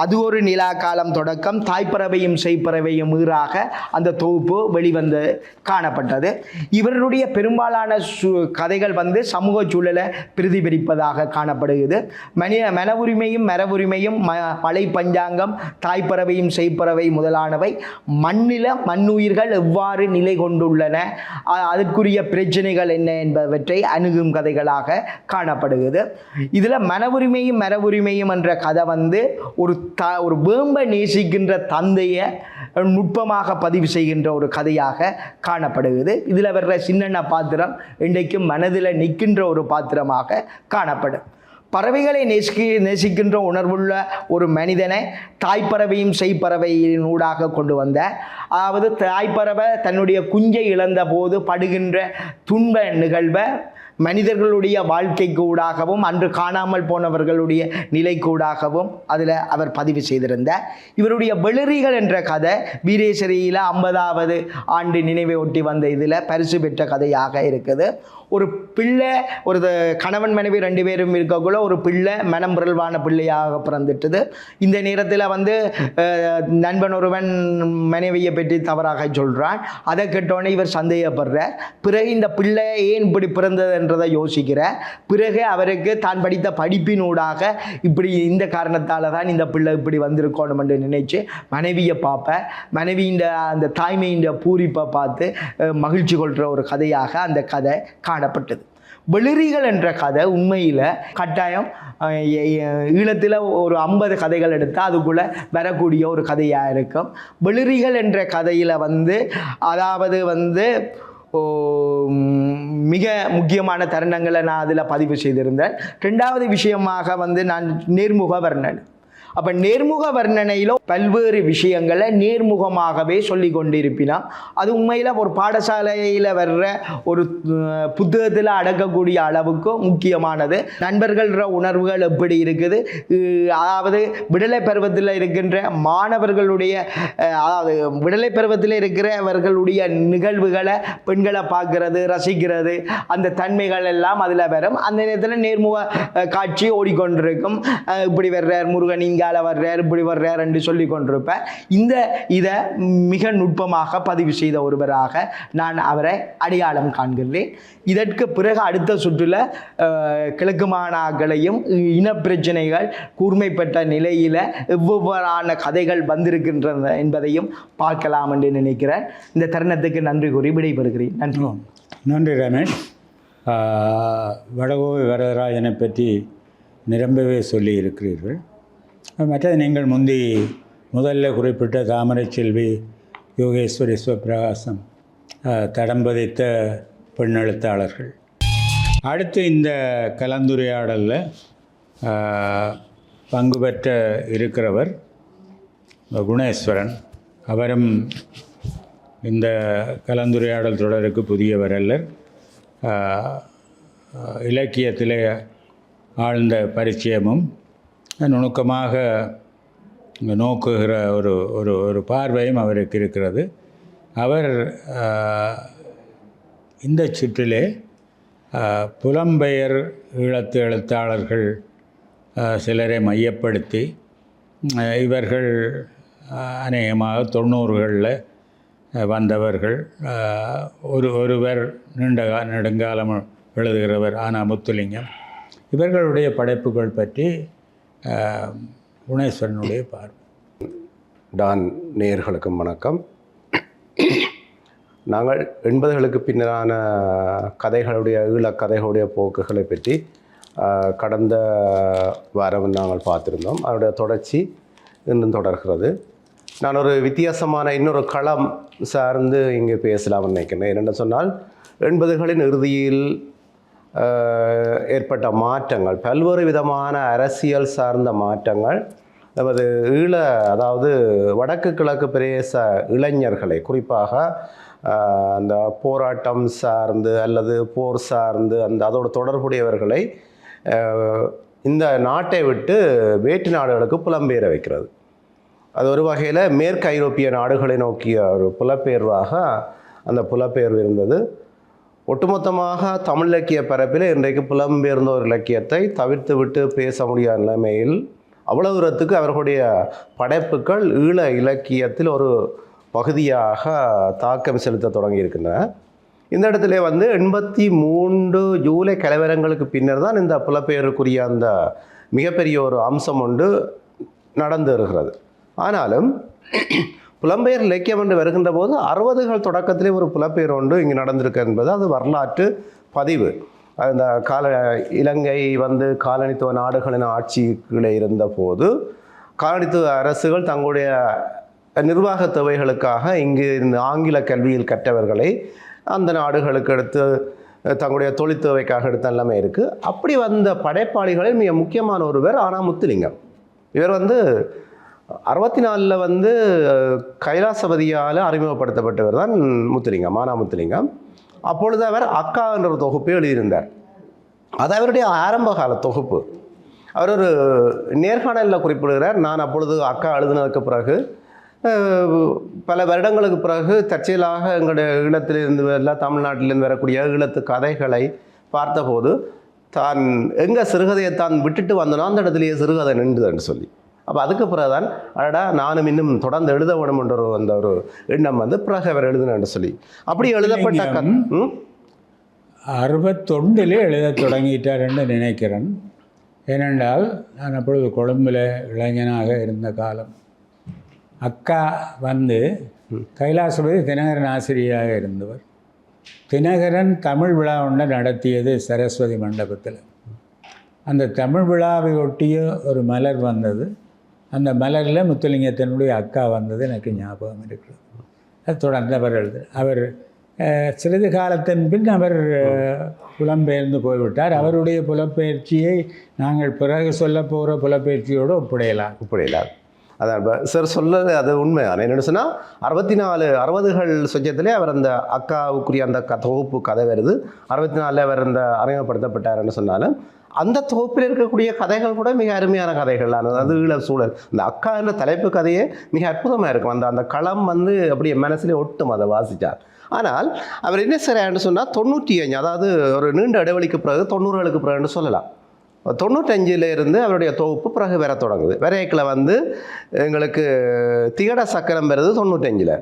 அது ஒரு நிலா காலம் தொடக்கம் தாய்ப்பறவையும் செய்ப்பறவையும் ஈறாக அந்த தொகுப்பு வெளிவந்து காணப்பட்டது. இவருடைய பெரும்பாலான கதைகள் சமூக சூழலை பிரதிபலிப்பதாக காணப்படுகிறது. மன உரிமையும் மரபுரிமையும் மலை பஞ்சாங்கம் தாய்ப்பறவையும் செய்ப்பறவை முதலானவை மண்ணில மண்ணுயிர்கள் எவ்வாறு நிலை கொண்டுள்ளன, அதற்குரிய பிரச்சனைகள் என்ன என்பவற்றை அணுகும் கதைகளாக காணப்படுகிறது. இதில் மனவுரிமையும் மரபுரிமையும் என்ற கதை ஒரு வேம்ப நேசிக்கின்ற தந்தையை நுட்பமாக பதிவு செய்கின்ற ஒரு கதையாக காணப்படுகிறது. இதில் வர்ற சின்ன பாத்திரம் இன்றைக்கும் மனதில் நிற்கின்ற ஒரு பாத்திரமாக காணப்படும். பறவைகளை நேசிக்கின்ற உணர்வுள்ள ஒரு மனிதனை தாய்ப்பறவையும் செய்ப்பறவையின் ஊடாக கொண்டு வந்தார். அதாவது தாய்ப்பறவை தன்னுடைய குஞ்சை இழந்த போது படுகின்ற துன்ப நிகழ்வை மனிதர்களுடைய வாழ்க்கைக்கு ஊடாகவும் அன்று காணாமல் போனவர்களுடைய நிலைக்கூடாகவும் அதில் அவர் பதிவு செய்திருந்தார். இவருடைய வெளிறிகள் என்ற கதை வீரேஸ்வரியில் 50வது ஆண்டு நினைவை ஒட்டி வந்த இதில் பரிசு பெற்ற கதையாக இருக்குது. ஒரு பிள்ளை, ஒரு கணவன் மனைவி 2 பேரும் இருக்கக்குள்ள ஒரு பிள்ளை மனம் பிறழ்வான பிள்ளையாக பிறந்துட்டுது. இந்த நேரத்தில் நண்பன் ஒருவன் மனைவியை பற்றி தவறாக சொல்கிறான். அதை கேட்டோன்னே இவர் சந்தேகப்படுறார். பிறகு இந்த பிள்ளை ஏன் இப்படி பிறந்தது என்றதை யோசிக்கிறார். பிறகு அவருக்கு தான் படித்த படிப்பினூடாக இப்படி இந்த காரணத்தால் தான் இந்த பிள்ளை இப்படி வந்திருக்கணும் என்று நினைச்சு மனைவியை பார்ப்பேன். மனைவியின் அந்த தாய்மையின் பூரிப்பை பார்த்து மகிழ்ச்சி கொள்கிற ஒரு கதையாக அந்த கதை காணப்பட்டது. வெளிரிகள் என்ற கதை உண்மையில் கட்டாயம் ஈழத்தில் ஒரு 50 கதைகள் எடுத்தால் அதுக்குள்ளே வரக்கூடிய ஒரு கதையாக இருக்கும். வெளிரிகள் என்ற கதையில் அதாவது மிக முக்கியமான தருணங்களை நான் அதில் பதிவு செய்திருந்தேன். 2வது விஷயமாக நான் நேர்முக வர்ணனை. அப்போ நேர்முக வர்ணனையில் பல்வேறு விஷயங்களை நேர்முகமாகவே சொல்லி கொண்டிருப்பினா அது உண்மையில் ஒரு பாடசாலையில் வர்ற ஒரு புத்தகத்தில் அடக்கக்கூடிய அளவுக்கு முக்கியமானது. நண்பர்கள உணர்வுகள் எப்படி இருக்குது, அதாவது விடுதலை பருவத்தில் இருக்கின்ற மாணவர்களுடைய, அதாவது விடுதலை பருவத்தில் இருக்கிறவர்களுடைய நிகழ்வுகளை பெண்களை பார்க்கறது, ரசிக்கிறது, அந்த தன்மைகள் எல்லாம் அதில் வரும். அந்த நேரத்தில் நேர்முக காட்சி ஓடிக்கொண்டிருக்கும். இப்படி வர்றார் முருகன், இங்கால வர்றார், இப்படி வர்றார் என்று சொல்லி கொண்டிருப்பேன். இதை மிக நுட்பமாக பதிவு செய்த ஒருவராக நான் அவரை அடையாளம் காண்கிறேன். இதற்கு பிறகு அடுத்த சுற்றுல கிழக்கு மாநாடுகளையும் இனப்பிரச்சனைகள் கூர்மைப்பட்ட நிலையில் எவ்வளவான கதைகள் வந்திருக்கின்றன என்பதையும் பார்க்கலாம் என்று நினைக்கிறேன். இந்த தருணத்துக்கு நன்றி கூறி விடைபெறுகிறேன். நன்றி ரமேஷ். வடகோவை வரதராஜனை பற்றி நிரம்பவே சொல்லி இருக்கிறீர்கள். மற்றது நீங்கள் முதல்ல குறிப்பிட்ட தாமரை செல்வி, யோகேஸ்வரி, சிவபிரகாசம் தடம் பதித்த பெண் எழுத்தாளர்கள். அடுத்து இந்த கலந்துரையாடலில் பங்கு பெற்ற இருக்கிறவர் குணேஸ்வரன். அவரும் இந்த கலந்துரையாடல் தொடருக்கு புதியவர் அல்லர். இலக்கியத்திலே ஆழ்ந்த பரிச்சயமும் நுணுக்கமாக நோக்குகிற ஒரு பார்வையும் அவருக்கு இருக்கிறது. அவர் இந்த சுற்றிலே புலம்பெயர் ஈழத்து எழுத்தாளர்கள் சிலரை மையப்படுத்தி இவர்கள் அநேகமாக 90களில் வந்தவர்கள். ஒருவர் நெடுங்காலம் எழுதுகிறவர் ஆனா முத்துலிங்கம். இவர்களுடைய படைப்புகள் பற்றி குணேஸ்வரனுடைய பார்வை. டான் நேயர்களுக்கும் வணக்கம். நாங்கள் 80களுக்கு பின்னரான ஈழக்கதைகளுடைய போக்குகளை பற்றி கடந்த வாரம் நாங்கள் பார்த்துருந்தோம். அதனுடைய தொடர்ச்சி இன்னும் தொடர்கிறது. நான் ஒரு வித்தியாசமான இன்னொரு களம் சார்ந்து இங்கே பேசலாம்னு நினைக்கிறேன். என்னென்னு சொன்னால் 80களின் இறுதியில் ஏற்பட்ட மாற்றங்கள், பல்வேறு விதமான அரசியல் சார்ந்த மாற்றங்கள் நமது அதாவது வடக்கு கிழக்கு பிரதேச இளைஞர்களை, குறிப்பாக அந்த போராட்டம் சார்ந்து அல்லது போர் சார்ந்து அதோடு தொடர்புடையவர்களை இந்த நாட்டை விட்டு வேற்று நாடுகளுக்கு புலம்பெயர வைக்கிறது. அது ஒரு வகையில் மேற்கு ஐரோப்பிய நாடுகளை நோக்கிய ஒரு புலப்பெயர்வாக அந்த புலப்பெயர்வு இருந்தது. ஒட்டுமொத்தமாக தமிழ் இலக்கிய பரப்பில் இன்றைக்கு புலம்பெயர்ந்த ஒரு இலக்கியத்தை தவிர்த்து விட்டு பேச முடியாத நிலைமையில் அவ்வளவு தூரத்துக்கு அவர்களுடைய படைப்புகள் ஈழ இலக்கியத்தில் ஒரு பகுதியாக தாக்கம் செலுத்த தொடங்கி இருக்கின்றன. இந்த இடத்துல 83 ஜூலை கலவரங்களுக்கு பின்னர் தான் இந்த புலப்பெயருக்குரிய அந்த மிகப்பெரிய ஒரு அம்சம் ஒன்று நடந்து வருகிறது. ஆனாலும் புலம்பெயர் இலக்கியம் என்று வருகின்ற போது 60கள் தொடக்கத்திலே ஒரு புலப்பெயர் ஒன்று இங்கே நடந்திருக்கு என்பது அது வரலாற்று பதிவு. அந்த இலங்கை காலனித்துவ நாடுகளின் ஆட்சிகளே இருந்த போது காலனித்துவ அரசுகள் தங்களுடைய நிர்வாக தேவைகளுக்காக இங்கு இந்த ஆங்கில கல்வியில் கற்றவர்களை அந்த நாடுகளுக்கு எடுத்து தங்களுடைய தொழில் தேவைக்காக எடுத்த எல்லாமே இருக்குது. அப்படி வந்த படைப்பாளிகளில் மிக முக்கியமான ஒருவர் ஆனா முத்துலிங்கம். இவர் 64 கைலாசபதியால் அறிமுகப்படுத்தப்பட்டவர் தான் முத்துலிங்கம், ஆனா முத்துலிங்கம். அப்பொழுது அவர் அக்கா என்ற ஒரு தொகுப்பை எழுதியிருந்தார். அது அவருடைய ஆரம்ப கால தொகுப்பு. அவர் ஒரு நேர்காணலில் குறிப்பிடுகிறார், நான் அப்பொழுது அக்கா எழுதினதுக்கு பிறகு பல வருடங்களுக்கு பிறகு தற்செயலாக எங்களுடைய ஈழத்திலிருந்து எல்லாம் தமிழ்நாட்டிலிருந்து வரக்கூடிய ஈழத்து கதைகளை பார்த்தபோது தான் எங்கே சிறுகதையை தான் விட்டுட்டு வந்தனோ அந்த இடத்துலையே சிறுகதை நின்றுதுன்னு சொல்லி, அப்போ அதுக்கு பிறகுதான் அடடா நானும் இன்னும் தொடர்ந்து எழுத வேணும் என்ற அந்த ஒரு எண்ணம் பிறகு அவர் எழுதினு சொல்லி அப்படி எழுதப்பட்ட 61 எழுத தொடங்கிட்டார் என்று நினைக்கிறேன். ஏனென்றால் நான் அப்பொழுது கொழும்பில் இளைஞனாக இருந்த காலம். அக்கா கைலாசபதி தினகரன் ஆசிரியராக இருந்தவர். தினகரன் தமிழ் விழா ஒன்று நடத்தியது சரஸ்வதி மண்டபத்தில். அந்த தமிழ் விழாவை ஒட்டிய ஒரு மலர் வந்தது. அந்த மலரில் முத்துலிங்கத்தினுடைய அக்கா வந்தது எனக்கு ஞாபகம் இருக்குது. அது தொடர்ந்து அவர் சிறிது காலத்தின் பின் அவர் புலம்பெயர்ந்து போய்விட்டார். அவருடைய புலப்பெயர்ச்சியை நாங்கள் பிறகு சொல்ல போகிற புலப்பெயர்ச்சியோடு ஒப்பிடையலாம். அதான் இப்போ சார் சொல்ல அது உண்மையான என்னென்னு சொன்னால் 60கள் சொச்சத்திலே அவர் அந்த அக்காவுக்குரிய அந்த தொகுப்பு கதை வருது. 64 அவர் அந்த அறிமுகப்படுத்தப்பட்டார்னு சொன்னாலும் அந்த தொகுப்பில் இருக்கக்கூடிய கதைகள் கூட மிக அருமையான கதைகள். அது ஈழ சூழல், அந்த அக்கா என்ற தலைப்பு கதையே மிக அற்புதமாக இருக்கும். அந்த களம் அப்படியே மனசிலே ஒட்டும் அதை வாசித்தார். ஆனால் அவர் என்ன செய்கிறார்னு சொன்னால் 95, அதாவது ஒரு நீண்ட இடைவெளிக்கு பிறகு 90களுக்கு பிறகுன்னு சொல்லலாம். 95 இருந்து அவருடைய தொகுப்பு பிறகு வர தொடங்குது. விரைக்கில் எங்களுக்கு திகட சக்கரம் வருது 95.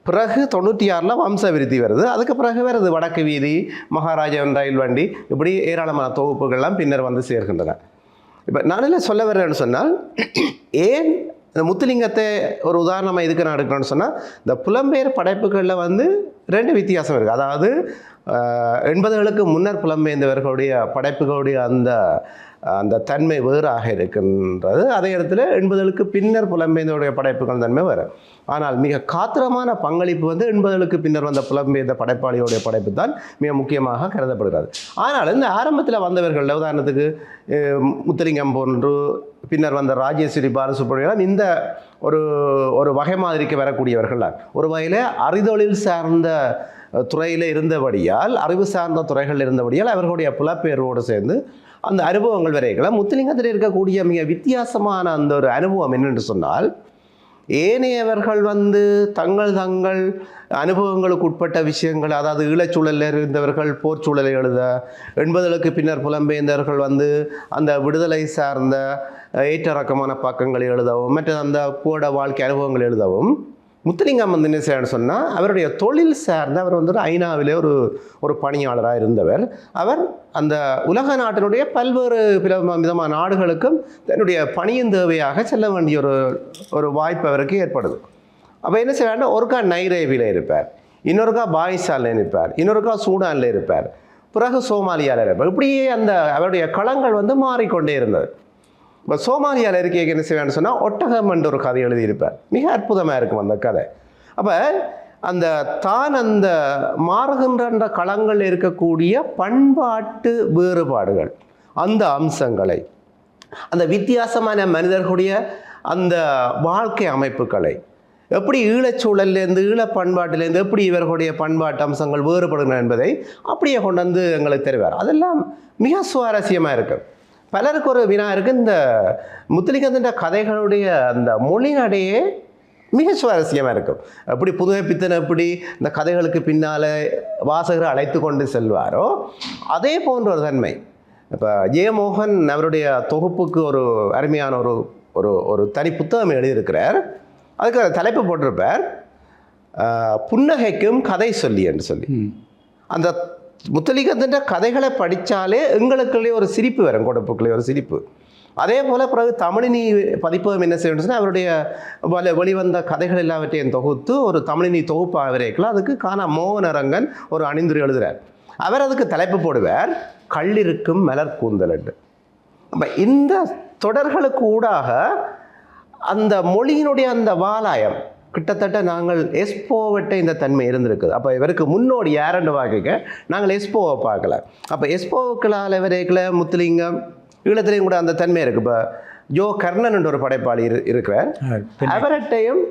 பிறகு 96 வம்ச விருத்தி வருது. அதுக்கு பிறகு வருது வடக்கு வீதி, மகாராஜன் ரயில் வண்டி, இப்படி ஏராளமான தொகுப்புகள்லாம் பின்னர் சேர்க்கின்றன. இப்போ நான் சொல்ல வர்றேன்னு சொன்னால், ஏன் இந்த முத்துலிங்கத்தை ஒரு உதாரணமாக இதுக்கு நான் எடுக்கணும்னு சொன்னால், இந்த புலம்பெயர் படைப்புகளில் 2 வித்தியாசம் இருக்குது. அதாவது 80களுக்கு முன்னர் புலம்பெயர்ந்தவர்களுடைய படைப்புகளுடைய அந்த தன்மை வேறாக இருக்கின்றது. அதே இடத்துல 80களுக்கு பின்னர் புலம்பெயர்ந்தவருடைய படைப்புகள் தன்மை வேறு. ஆனால் மிக காத்திரமான பங்களிப்பு 80களுக்கு பின்னர் வந்த புலம்பெயர்ந்த படைப்பாளியோடைய படைப்பு தான் மிக முக்கியமாக கருதப்படுகிறது. ஆனால் இந்த ஆரம்பத்தில் வந்தவர்கள், உதாரணத்துக்கு முத்துலிங்கம் போன்று பின்னர் வந்த ராஜேஸ்வரி பாலசுப்ரமணியம், இந்த ஒரு வகை மாதிரிக்கு வரக்கூடியவர்கள் தான். ஒரு வகையில் அறிதொழில் சார்ந்த துறையில் இருந்தபடியால், அறிவு சார்ந்த துறைகள் இருந்தபடியால் அவர்களுடைய புலப்பெயர்வோடு சேர்ந்து அந்த அனுபவங்கள் வரைக்கலாம். முத்துலிங்கத்தில் இருக்கக்கூடிய மிக வித்தியாசமான அந்த ஒரு அனுபவம் என்னென்று சொன்னால், ஏனையவர்கள் தங்கள் அனுபவங்களுக்கு உட்பட்ட விஷயங்கள், அதாவது ஈழச்சூழலில் இருந்தவர்கள் போர் சூழலை எழுத, 80களுக்கு பின்னர் புலம்பெயர்ந்தவர்கள் அந்த விடுதலை சார்ந்த ஏற்றரக்கமான பக்கங்களை எழுதவும், மற்ற அந்த போட வாழ்க்கை அனுபவங்கள் எழுதவும், முத்துலிங்கம் என்ன செய்யணும்னு சொன்னால், அவருடைய தொழில் சார்ந்த அவர் ஐநாவிலே ஒரு பணியாளராக இருந்தவர். அவர் அந்த உலக நாட்டினுடைய பல்வேறு விதமான நாடுகளுக்கும் தன்னுடைய பணியின் தேவையாக செல்ல வேண்டிய ஒரு வாய்ப்பு அவருக்கு ஏற்படுது. அப்போ என்ன செய்வார்னா, ஒருக்கா நைரோபியில் இருப்பார், இன்னொருக்கா பாகிஸ்தானில் இருப்பார், இன்னொருக்கா சூடானில் இருப்பார், பிறகு சோமாலியாவில் இருப்பார். இப்படியே அவருடைய களங்கள் மாறிக்கொண்டே இருந்தது. இப்போ சோமாலியாவில் இருக்க என்ன செய்வான்னு சொன்னால், ஒட்டகம் என்ற ஒரு கதை எழுதியிருப்பார். மிக அற்புதமாக இருக்கும் அந்த கதை. அப்போ அந்த மாறுகின்ற களங்களில் இருக்கக்கூடிய பண்பாட்டு வேறுபாடுகள், அந்த அம்சங்களை, அந்த வித்தியாசமான மனிதர்களுடைய அந்த வாழ்க்கை அமைப்புகளை, எப்படி ஈழச்சூழல்லேருந்து ஈழ பண்பாட்டிலேருந்து எப்படி இவர்களுடைய பண்பாட்டு அம்சங்கள் வேறுபடுகின்றன என்பதை அப்படியே கொண்டு எங்களுக்கு தெரிவார். அதெல்லாம் மிக சுவாரஸ்யமாக இருக்கும். பலருக்கு ஒரு வினா இருக்குது, இந்த முத்துலிங்கத்தின் கதைகளுடைய அந்த மொழிநடையே மிக சுவாரஸ்யமாக இருக்கும். எப்படி புதுமை பித்தன் எப்படி இந்த கதைகளுக்கு பின்னால் வாசகரை அழைத்து கொண்டு செல்வாரோ, அதே போன்ற ஒரு தன்மை. இப்போ ஜெயமோகன் அவருடைய தொகுப்புக்கு ஒரு அருமையான ஒரு தனி புத்தகம் எழுதியிருக்கிறார். அதுக்கு தலைப்பு போட்டிருப்பார், புன்னகைக்கும் கதை சொல்லி என்று சொல்லி. அந்த முத்துலிங்கத்தின் கதைகளை படித்தாலே எங்களுக்குள்ளே ஒரு சிரிப்பு வரும், கொடுப்புக்குள்ளே ஒரு சிரிப்பு. அதே போல் பிறகு தமிழினி பதிப்பகம் என்ன செய்யணும்னா, அவருடைய வெளிவந்த கதைகள் எல்லாவற்றையும் தொகுத்து ஒரு தமிழினி தொகுப்பாக வரைக்கலாம். அதுக்கு மோகனரங்கன் ஒரு அணிந்துரை எழுதுகிறார். அவர் அதுக்கு தலைப்பு போடுவார், கள்ளிருக்கும் மலர் கூந்தல் என்று. அப்போ இந்த தொடர்களுக்கு ஊடாக அந்த மொழியினுடைய அந்த வாலாயம் கிட்டத்தட்ட நாங்கள் எஸ்போவட்ட இந்த தன்மை இருந்திருக்குது. அப்போ இவருக்கு முன்னோடி யாருன்னு பார்க்க நாங்கள் எஸ்போவை பார்க்கல. அப்போ எஸ்போவுக்களால் வரைக்கல முத்துலிங்கம் ஈழத்துலேயும் கூட அந்த தன்மை இருக்குது. இப்போ ஜோ கர்ணன் என்ற ஒரு படைப்பாளி இருக்கிறார், அவர்கிட்டையும்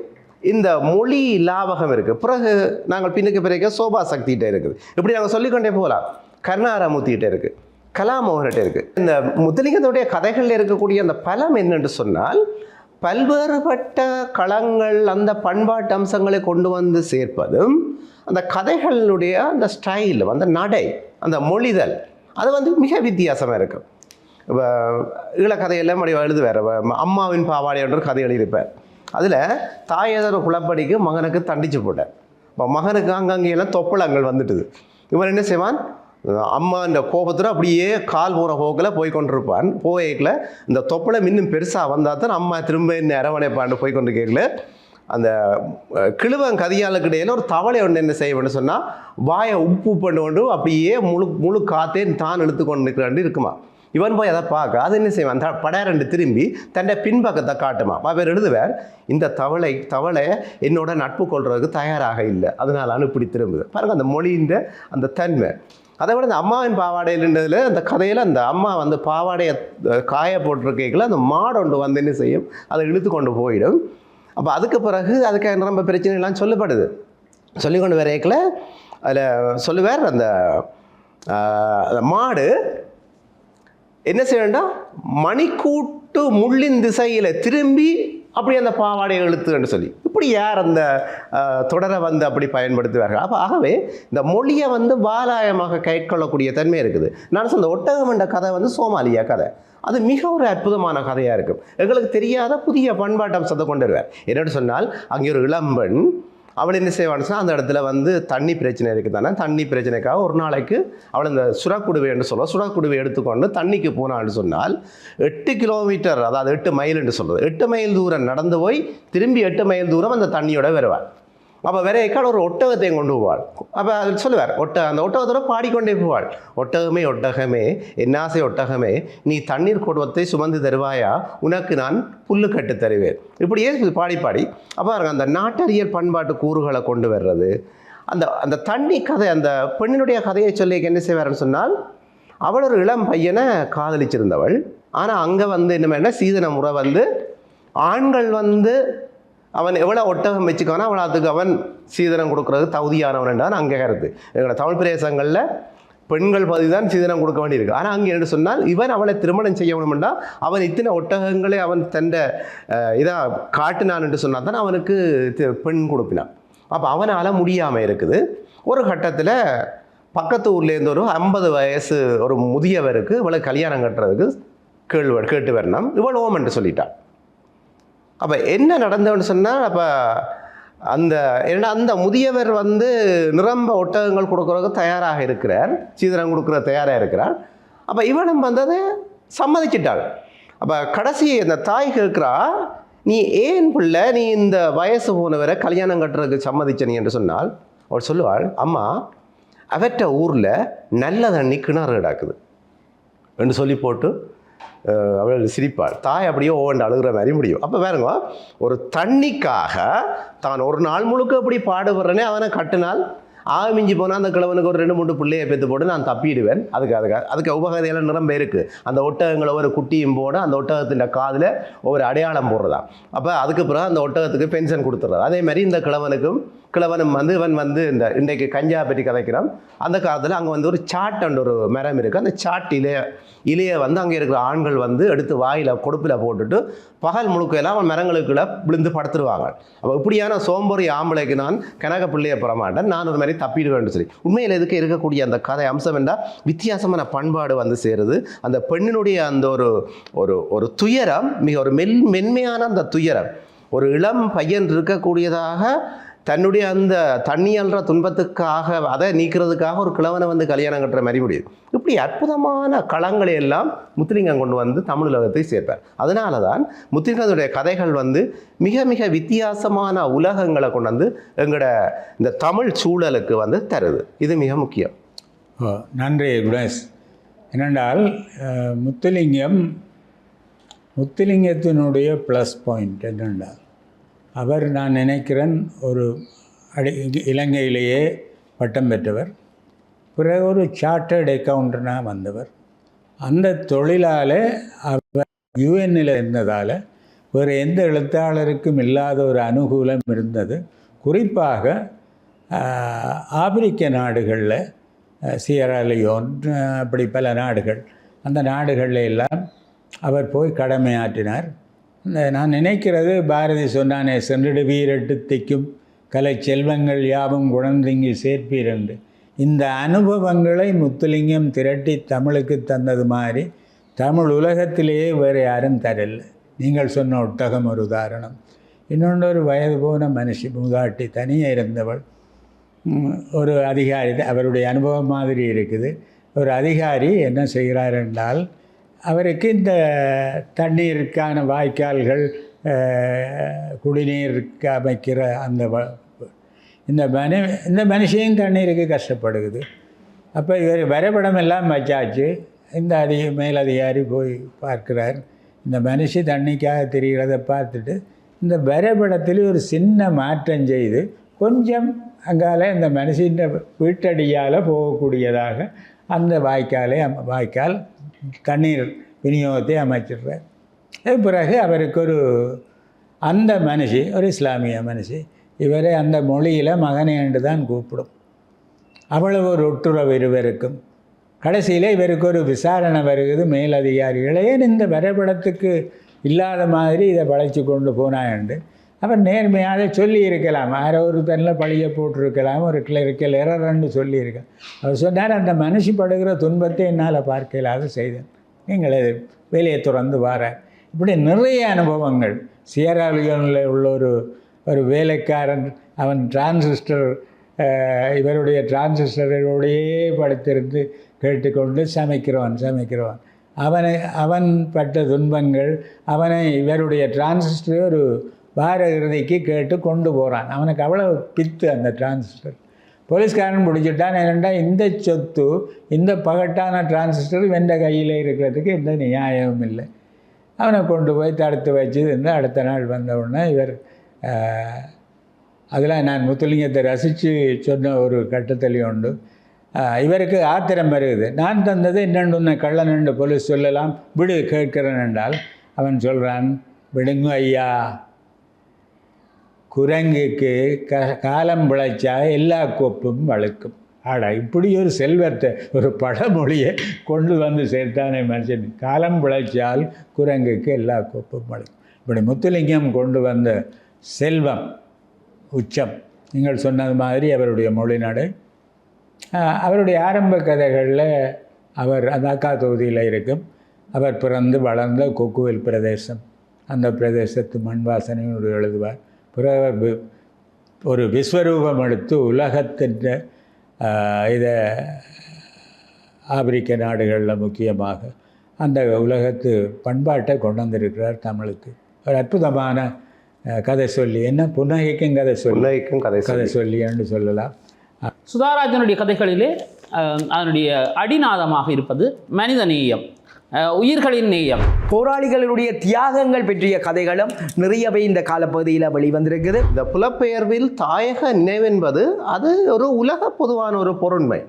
இந்த மொழி லாபகம் இருக்குது. பிறகு நாங்கள் பிறகு சோபா சக்திகிட்ட இருக்குது. இப்படி நாங்கள் சொல்லிக்கொண்டே போகலாம். கருணாராமூர்த்திகிட்ட இருக்குது, கலாமோகன்கிட்ட இருக்குது. இந்த முத்துலிங்கத்துடைய கதைகளில் இருக்கக்கூடிய அந்த பலம் என்னென்று சொன்னால், பல்வேறுபட்ட களங்கள் அந்த பண்பாட்டு அம்சங்களை கொண்டு சேர்ப்பதும், அந்த கதைகளுடைய அந்த ஸ்டைல், அந்த நடை, அந்த மொழிதல், அது மிக வித்தியாசமாக இருக்கும். இப்போ ஈழக்கதையெல்லாம் எழுதுவார். அம்மாவின் பாவாடை என்ற கதை எழுதியிருப்பார். அதில் தாயதர் குளப்படிக்கு மகனுக்கு தண்டிச்சு போட்டார். இப்போ மகனுக்கு அங்கங்கெல்லாம் தொப்பளங்கள் வந்துட்டுது. இவன் என்ன செய்வான், அம்மா இந்த கோபத்தில் அப்படியே கால் போகிற போக்கில் போய் கொண்டிருப்பான். போய்க்கல இந்த தொப்பளம் இன்னும் பெருசாக வந்தால் தான் அம்மா திரும்ப என்ன அரவணைப்பான்னு போய் கொண்டு கேட்கல. அந்த கிழுவங்கதியாளுக்கு இடையில ஒரு தவளை ஒன்று என்ன செய்யணும்னு சொன்னால் வாயை உப்பு பண்ணு கொண்டு அப்படியே முழு காத்தே தான் இழுத்து கொண்டு இருக்கிறாண்டு இருக்குமா. இவன் போய் அதை பார்க்க அது என்ன செய்வான், அந்த படையரண்டு திரும்பி தன்னை பின்பக்கத்தை காட்டுமா. அவர் எழுதுவார், இந்த தவளை என்னோட நட்பு கொள்றதுக்கு தயாராக இல்லை, அதனால இப்படி திரும்புது. பாருங்கள் அந்த மொழியின் அந்த தன்மை. அதை விட அந்த அம்மாவின் பாவாடையில்ன்றதுல அந்த கதையில் அந்த அம்மா வந்து பாவாடையை காய போட்டிருக்கைகளை அந்த மாடு ஒன்று வந்து என்ன செய்யும், அதை இழுத்து கொண்டு போயிடும். அப்போ அதுக்கு பிறகு அதுக்கு ரொம்ப பிரச்சனைலாம் சொல்லப்படுது. சொல்லிக்கொண்டு வரைக்கல அதில் சொல்லுவார், அந்த மாடு என்ன செய்யணும்னா மணிக்கூட்டு முள்ளின் திசையில் திரும்பி அப்படி அந்த பாவாடையை இழுத்துன்னு சொல்லி இப்படி யார் அந்த தொடரை வந்து அப்படி பயன்படுத்துவார்கள். அப்போ ஆகவே இந்த மொழியை வந்து பாலாயமாக கைக்கொள்ளக்கூடிய தன்மை இருக்குது. நான் சொன்ன ஒட்டகம் என்ற கதை வந்து சோமாலியா கதை, அது மிக ஒரு அற்புதமான கதையாக இருக்கும். எங்களுக்கு தெரியாத புதிய பண்பாட்டு அம்சத்தை கொண்டு வருவார். என்னென்னு சொன்னால் அங்கே ஒரு இளம்பெண் அவள் என்ன செய்வான்னு சொன்னால் அந்த இடத்துல வந்து தண்ணி பிரச்சனை இருக்குது தானே, தண்ணி பிரச்சனைக்காக ஒரு நாளைக்கு அவள் இந்த சுறாக்குடுவை என்று சொல்லுவோம், சுறாக்குடுவை எடுத்துக்கொண்டு தண்ணிக்கு போனான்னு சொன்னால் 8 கிலோமீட்டர், அதாவது 8 மைல் என்று சொல்கிறது, 8 மைல் தூரம் நடந்து போய் திரும்பி 8 மைல் தூரம் அந்த தண்ணியோட வருவாள். அப்போ விரைக்கால் ஒரு ஒட்டகத்தையும் கொண்டு போவாள். அப்போ அது சொல்லுவார், அந்த ஒட்டகத்தோட பாடிக்கொண்டே போவாள், ஒட்டகமே ஒட்டகமே என்னாசை ஒட்டகமே நீ தண்ணீர் குடத்தை சுமந்து தருவாயா, உனக்கு நான் புல்லு கட்டு தருவேன். இப்படியே பாடி அப்போ அந்த நாட்டறியல் பண்பாட்டு கூறுகளை கொண்டு வர்றது. அந்த தண்ணி கதை, அந்த பெண்ணினுடைய கதையை சொல்லி என்ன செய்வார்னு சொன்னால், அவள் ஒரு இளம் பையனை காதலிச்சிருந்தவள். ஆனால் அங்கே வந்து என்ன சீதன முறை வந்து ஆண்கள் வந்து அவன் எவ்வளோ ஒட்டகம் வச்சுக்கானோ அவன் அதுக்கு அவன் சீதனம் கொடுக்குறது தகுதியானவன் என்றான் அங்கே கருத்து. எங்களோட தமிழ் பிரதேசங்களில் பெண்கள் பகுதி தான் சீதனம் கொடுக்க வேண்டியிருக்கு. ஆனால் அங்கே என்று சொன்னால் இவன் அவளை திருமணம் செய்யணும்னா அவன் இத்தனை ஒட்டகங்களை அவன் தண்ட இதாக காட்டினான் என்று சொன்னால் தான் அவனுக்கு பெண் கொடுப்பினான். அப்போ அவனால் முடியாமல் இருக்குது. ஒரு கட்டத்தில் பக்கத்து ஊர்லேருந்து ஒரு 50 வயசு ஒரு முதியவருக்கு இவளை கல்யாணம் கட்டுறதுக்கு கேட்டு வரணும். இவள் ஓமன்ட்டு சொல்லிட்டான். அப்போ என்ன நடந்ததுன்னு சொன்னால், அப்போ அந்த முதியவர் வந்து நிரம்ப ஒட்டகங்கள் கொடுக்குறதுக்கு தயாராக இருக்கிறார், சீதனம் கொடுக்குற தயாராக இருக்கிறார். அப்போ இவனும் வந்ததை சம்மதிச்சிட்டாள். அப்போ கடைசி அந்த தாய் கேட்குறா, நீ ஏன் பிள்ளை நீ இந்த வயசு போனவரை கல்யாணம் கட்டுறதுக்கு சம்மதிச்ச நீ என்று சொன்னால், அவள் சொல்லுவாள், அம்மா அவற்ற ஊரில் நல்ல தண்ணி கிணறு கிடக்குது என்று சொல்லி போட்டு அவள் சிரிப்பாள். தாய் அப்படியே ஓண்டு அழுகிற மாதிரி முடியும். அப்போ வேறுங்க, ஒரு தண்ணிக்காக தான் ஒரு நாள் முழுக்க அப்படி பாடுபடுறேனே அவனை கட்டினால் மிஞ்சி போனால் அந்த கிழவனுக்கு ஒரு 2-3 பிள்ளையை பெற்று போட்டு நான் தப்பிடுவேன். அதுக்கு உபகதையெல்லாம் நிரம்ப இருக்குது. அந்த ஒட்டகங்களை ஒரு குட்டியும் போட அந்த ஒட்டகத்தின் காதில் ஒரு அடையாளம் போடுறதா. அப்போ அதுக்கு பிறகு அந்த ஒட்டகத்துக்கு பென்ஷன் கொடுத்துட்றது. அதே மாதிரி இந்த கிழவனும் வந்து இவன் வந்து இன்றைக்கு கஞ்சா பற்றி கதைக்கிறான். அந்த காலத்தில் அங்கே வந்து ஒரு சாட் ஒரு மரம் இருக்குது. அந்த சாட் இலையை வந்து அங்கே இருக்கிற ஆண்கள் வந்து எடுத்து வாயில் கொடுப்பில் போட்டுட்டு பகல் முழுக்கையெல்லாம் அவன் மரங்களுக்குள்ள விழுந்து படுத்துருவாங்க. அப்போ இப்படியான சோம்பொறி ஆம்பளைக்கு நான் கனக பிள்ளையை பெற மாட்டேன், நான் ஒரு மாதிரி தப்பிடுவேன்னு சொல்லி. உண்மையில் எதுக்கு இருக்கக்கூடிய அந்த கதை அம்சம் என்றால் வித்தியாசமான பண்பாடு வந்து சேருது. அந்த பெண்ணினுடைய அந்த ஒரு துயரம், மிக ஒரு மென்மையான அந்த துயரம், ஒரு இளம் பையன் இருக்கக்கூடியதாக தன்னுடைய அந்த தண்ணி அல்ற துன்பத்துக்காக அதை நீக்கிறதுக்காக ஒரு கிழவனை வந்து கல்யாணம் கட்டுற மாதிரி முடியுது. இப்படி அற்புதமான களங்களை எல்லாம் முத்துலிங்கம் கொண்டு வந்து தமிழ் உலகத்தை சேர்ப்பார். அதனால தான் முத்துலிங்கத்துடைய கதைகள் வந்து மிக மிக வித்தியாசமான உலகங்களை கொண்டு வந்து எங்களோட இந்த தமிழ் சூழலுக்கு வந்து தருது. இது மிக முக்கியம். நன்றி குணேஷ். என்னென்றால் முத்துலிங்கத்தினுடைய ப்ளஸ் பாயிண்ட் என்னென்றால், அவர் நான் நினைக்கிறேன் ஒரு இலங்கையிலேயே பட்டம் பெற்றவர், பிறகு ஒரு சார்ட்டர்ட் அக்கௌண்டனாக வந்தவர். அந்த தொழிலால் அவர் யுஎன்னில் இருந்ததால் வேறு எந்த எழுத்தாளருக்கும் இல்லாத ஒரு அனுகூலம் இருந்தது. குறிப்பாக ஆப்பிரிக்க நாடுகளில் சியராலியோன் அப்படி பல நாடுகள், அந்த நாடுகளில் எல்லாம் அவர் போய் கடமையாற்றினார். நான் நினைக்கிறது பாரதி சொன்னானே, சென்றிடு வீரட்டு திக்கும் கலை செல்வங்கள் யாவும் குணந்திங்கி சேர்ப்பீர் என்று. இந்த அனுபவங்களை முத்துலிங்கம் திரட்டி தமிழுக்கு தந்தது மாதிரி தமிழ் உலகத்திலேயே வேறு யாரும் தரல. நீங்கள் சொன்ன ஒட்டகம் ஒரு உதாரணம். இன்னொன்று ஒரு வயது போன மனுஷி மூதாட்டி தனியாக இருந்தவள், ஒரு அதிகாரி, அவருடைய அனுபவம் மாதிரி இருக்குது. ஒரு அதிகாரி என்ன செய்கிறார் என்றால், அவருக்கு இந்த தண்ணீருக்கான வாய்க்கால்கள் குடிநீருக்கு அமைக்கிற அந்த இந்த மனுஷையும் தண்ணீருக்கு கஷ்டப்படுகுது. அப்போ இவர் வரைபடம் எல்லாம் வச்சாச்சு. இந்த மேலதிகாரி போய் பார்க்குறார். இந்த மனுஷி தண்ணிக்காக தெரிகிறத பார்த்துட்டு இந்த வரைபடத்தில் ஒரு சின்ன மாற்றம் செய்து கொஞ்சம் அங்கால இந்த மனுஷின் வீட்டடியால் போகக்கூடியதாக அந்த வாய்க்கால் தண்ணீர் விநியோகத்தை அமைச்சிடுறார். பிறகு அவருக்கு அந்த மனுஷி ஒரு இஸ்லாமிய மனுஷி, இவரை அந்த மொழியில் மகனே என்று தான் கூப்பிடும். அவ்வளவு ஒரு ஒட்டுறவு இருவருக்கும். கடைசியில் இவருக்கு ஒரு விசாரணை வருகிறது மேலதிகாரிகளே இந்த வரைபடத்துக்கு இல்லாத மாதிரி இதை வளைச்சி கொண்டு போனாயண்டு அவர் நேர்மையாக சொல்லியிருக்கலாம். யாரோ ஒரு தண்ணில் பழிய போட்டிருக்கலாம், ஒரு கிளரிக்கல் எரர்ன்னு சொல்லியிருக்கலாம். அவர் சொன்னார், அந்த மனுஷி படுகிற துன்பத்தை என்னால் பார்க்கலாத செய்தேன், நீங்கள் வேலையை துறந்து வார. இப்படி நிறைய அனுபவங்கள். சியராலியோனில் உள்ள ஒரு வேலைக்காரன், அவன் டிரான்சிஸ்டர் இவருடைய டிரான்சிஸ்டரோடையே படுத்திருந்து கேட்டுக்கொண்டு சமைக்கிறவன் அவன் பட்ட துன்பங்கள். அவனை இவருடைய டிரான்சிஸ்டரை ஒரு வார இறுதிக்கு கேட்டு கொண்டு போகிறான். அவனுக்கு அவ்வளோ பித்து அந்த டிரான்சிஸ்டர். போலீஸ்காரன் பிடிச்சிட்டான். என்னென்னா இந்த சொத்து, இந்த பகட்டான டிரான்சிஸ்டர் வெண்ட கையில் இருக்கிறதுக்கு எந்த நியாயமும் இல்லை. அவனை கொண்டு போய் தடுத்து வச்சு அடுத்த நாள் வந்தவுடனே இவர் அதில் நான் முத்துலிங்கத்தை ரசித்து சொன்ன ஒரு கட்டத்திலையும் உண்டு. இவருக்கு ஆத்திரம் வருகிறது. நான் தந்தது என்னென்று உன்னை கள்ளனென்று போலீஸ் சொல்லலாம், விடு கேட்கிறேன் என்றால் அவன் சொல்கிறான், விடுங்க ஐயா, குரங்குக்கு காலம் பிழைச்சா எல்லா கோப்பும் வழுக்கும். ஆடா, இப்படி ஒரு செல்வத்தை ஒரு பழமொழியை கொண்டு வந்து சேர்த்தானே மனுஷன். காலம் பிழைச்சால் குரங்குக்கு எல்லா கோப்பும் வழுக்கும். இப்படி முத்துலிங்கம் கொண்டு வந்த செல்வம் உச்சம். நீங்கள் சொன்னது மாதிரி அவருடைய மொழிநடை. அவருடைய ஆரம்ப கதைகளில் அவர் அந்த அக்கா தொகுதியில் இருக்கும். அவர் பிறந்து வளர்ந்த கொக்குவில் பிரதேசம், அந்த பிரதேசத்து மண் வாசனையோடு எழுதுவார். பிறகு ஒரு விஸ்வரூபம் எடுத்து உலகத்தின் இதை ஆப்பிரிக்க நாடுகளில் முக்கியமாக அந்த உலகத்து பண்பாட்டை கொண்டு வந்திருக்கிறார் தமிழுக்கு. ஒரு அற்புதமான கதை சொல்லி, என்ன புன்னகைக்கும் கதை சொல்லி என்று சொல்லலாம். சுதாராஜனுடைய கதைகளிலே அதனுடைய அடிநாதமாக இருப்பது மனித நேயம், உயிர்களின் நேயம். போராளிகளுடைய தியாகங்கள் பற்றிய கதைகளும் நிறையவே இந்த காலப்பகுதியில் வெளிவந்திருக்குது. இந்த புலப்பெயர்வில் தாயக நினைவென்பது அது ஒரு உலக பொதுவான ஒரு பொருண்மை.